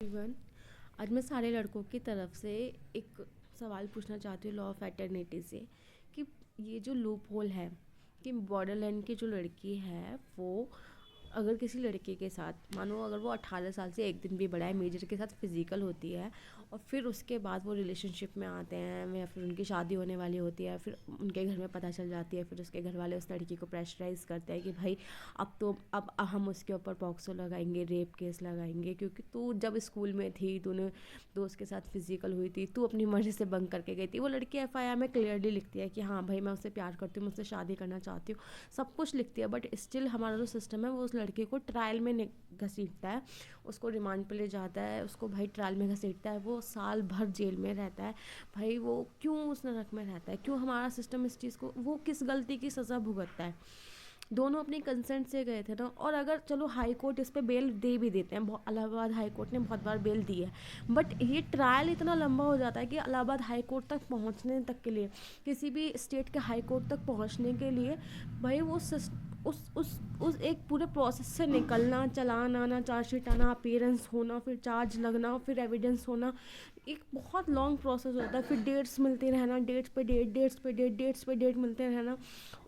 Everyone. आज मैं सारे लड़कों की तरफ से एक सवाल पूछना चाहती हूँ लॉ ऑफ एटर्निटी से कि ये जो लूप होल है कि बॉर्डरलैंड की जो लड़की है वो अगर किसी लड़के के साथ मानो अगर वो 18 साल से एक दिन भी बड़ा है मेजर के साथ फिज़िकल होती है और फिर उसके बाद वो रिलेशनशिप में आते हैं या फिर उनकी शादी होने वाली होती है, फिर उनके घर में पता चल जाती है, फिर उसके घर वाले उस लड़की को प्रेशराइज़ करते हैं कि भाई अब हम उसके ऊपर पॉक्सो लगाएंगे, रेप केस लगाएंगे, क्योंकि तू जब स्कूल में थी तूने दोस्त के साथ फिजिकल हुई थी, तू अपनी मर्ज़ी से बंक करके गई थी। वो लड़की एफआईआर में क्लियरली लिखती है कि हाँ भाई मैं उससे प्यार करती हूँ, मैं उससे शादी करना चाहती हूँ, सब कुछ लिखती है। बट स्टिल हमारा जो सिस्टम है वो उस लड़के को ट्रायल में घसीटता है, उसको रिमांड पे ले जाता है, उसको भाई ट्रायल में घसीटता है, वो साल भर जेल में रहता है। भाई वो क्यों उस नरक में रहता है? क्यों हमारा सिस्टम इस चीज़ को, वो किस गलती की सज़ा भुगतता है? दोनों अपनी कंसेंट से गए थे ना। और अगर चलो हाई कोर्ट इस पे बेल दे भी देते हैं, इलाहाबाद हाई कोर्ट ने बहुत बार बेल दी है, बट ये ट्रायल इतना लंबा हो जाता है कि इलाहाबाद हाई कोर्ट तक पहुंचने तक के लिए, किसी भी स्टेट के हाई कोर्ट तक पहुंचने के लिए भाई वो उस एक पूरे प्रोसेस से निकलना, चालान आना, चार्जशीट आना, अपीयरेंस होना, फिर चार्ज लगना, फिर एविडेंस होना, एक बहुत लॉन्ग प्रोसेस होता है। फिर डेट्स मिलते रहना, डेट्स पे डेट, डेट्स पे डेट मिलते रहना।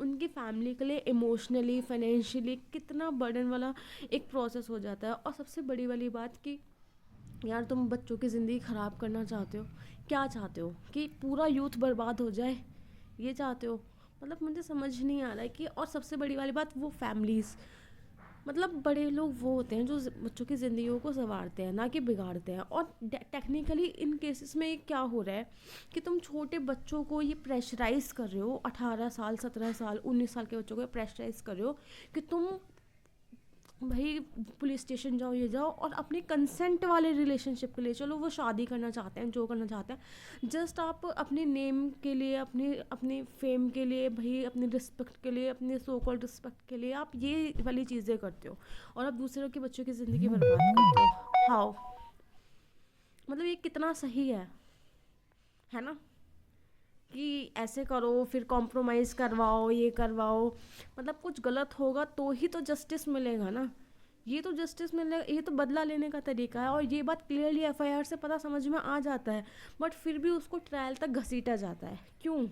उनकी फैमिली के लिए इमोशनली, फाइनेंशियली कितना बर्डन वाला एक प्रोसेस हो जाता है। और सबसे बड़ी वाली बात कि यार तुम बच्चों की ज़िंदगी ख़राब करना चाहते हो, क्या चाहते हो कि पूरा यूथ बर्बाद हो जाए, ये चाहते हो? मतलब मुझे समझ नहीं आ रहा है कि। और सबसे बड़ी वाली बात, वो फैमिलीज़, मतलब बड़े लोग वो होते हैं जो बच्चों की ज़िंदगियों को संवारते हैं, ना कि बिगाड़ते हैं। और टेक्निकली इन केसेस में क्या हो रहा है कि तुम छोटे बच्चों को ये प्रेशराइज़ कर रहे हो, 18 साल, 17 साल, 19 साल के बच्चों को प्रेशराइज़ कर रहे हो कि तुम भाई पुलिस स्टेशन जाओ, ये जाओ, और अपने कंसेंट वाले रिलेशनशिप के लिए चलो। वो शादी करना चाहते हैं, जो करना चाहते हैं, जस्ट आप अपने नेम के लिए, अपनी अपनी फेम के लिए, भाई अपनी रिस्पेक्ट के लिए, अपने सो कॉल्ड रिस्पेक्ट के लिए आप ये वाली चीज़ें करते हो और आप दूसरों के बच्चों की ज़िंदगी बर्बाद करते हो। हाउ? मतलब ये कितना सही है ना? कि ऐसे करो, फिर कॉम्प्रोमाइज़ करवाओ, ये करवाओ, मतलब कुछ गलत होगा तो ही तो जस्टिस मिलेगा ना। ये तो जस्टिस मिलने, ये तो बदला लेने का तरीका है। और ये बात क्लियरली एफआईआर से पता समझ में आ जाता है, बट फिर भी उसको ट्रायल तक घसीटा जाता है। क्यों?